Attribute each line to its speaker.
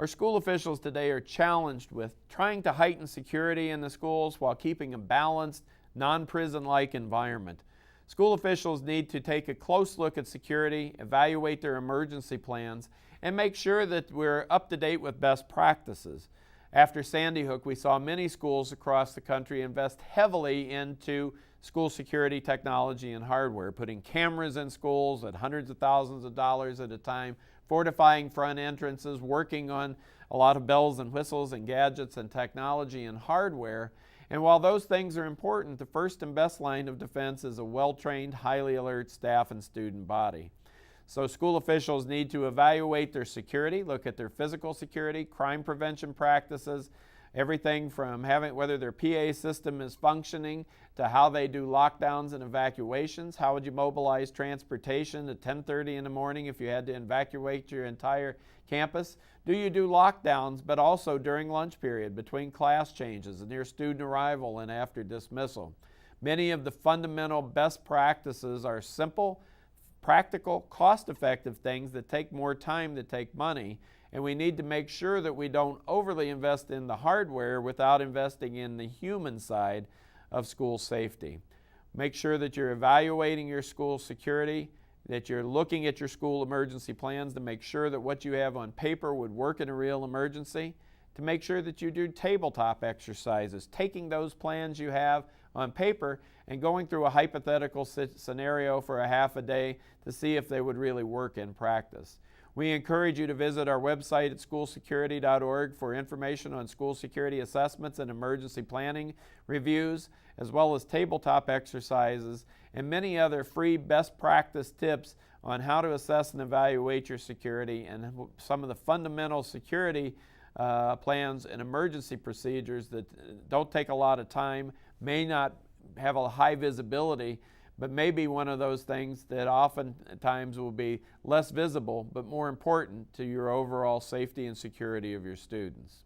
Speaker 1: Our school officials today are challenged with trying to heighten security in the schools while keeping a balanced, non-prison-like environment. School officials need to take a close look at security, evaluate their emergency plans, and make sure that we're up to date with best practices. After Sandy Hook, we saw many schools across the country invest heavily into school security technology and hardware, putting cameras in schools at hundreds of thousands of dollars at a time, fortifying front entrances, working on a lot of bells and whistles and gadgets and technology and hardware. And while those things are important, the first and best line of defense is a well-trained, highly alert staff and student body. So school officials need to evaluate their security, look at their physical security, crime prevention practices, everything from whether their PA system is functioning to how they do lockdowns and evacuations. How would you mobilize transportation at 10:30 in the morning if you had to evacuate your entire campus? Do you do lockdowns, but also during lunch period, between class changes, and near student arrival and after dismissal? Many of the fundamental best practices are simple, practical, cost-effective things that take more time, that take money, and we need to make sure that we don't overly invest in the hardware without investing in the human side of school safety. Make sure that you're evaluating your school security, that you're looking at your school emergency plans to make sure that what you have on paper would work in a real emergency, to make sure that you do tabletop exercises, taking those plans you have on paper and going through a hypothetical scenario for a half a day to see if they would really work in practice. We encourage you to visit our website at schoolsecurity.org for information on school security assessments and emergency planning reviews, as well as tabletop exercises and many other free best practice tips on how to assess and evaluate your security and some of the fundamental security plans and emergency procedures that don't take a lot of time, may not have a high visibility, but may be one of those things that oftentimes will be less visible but more important to your overall safety and security of your students.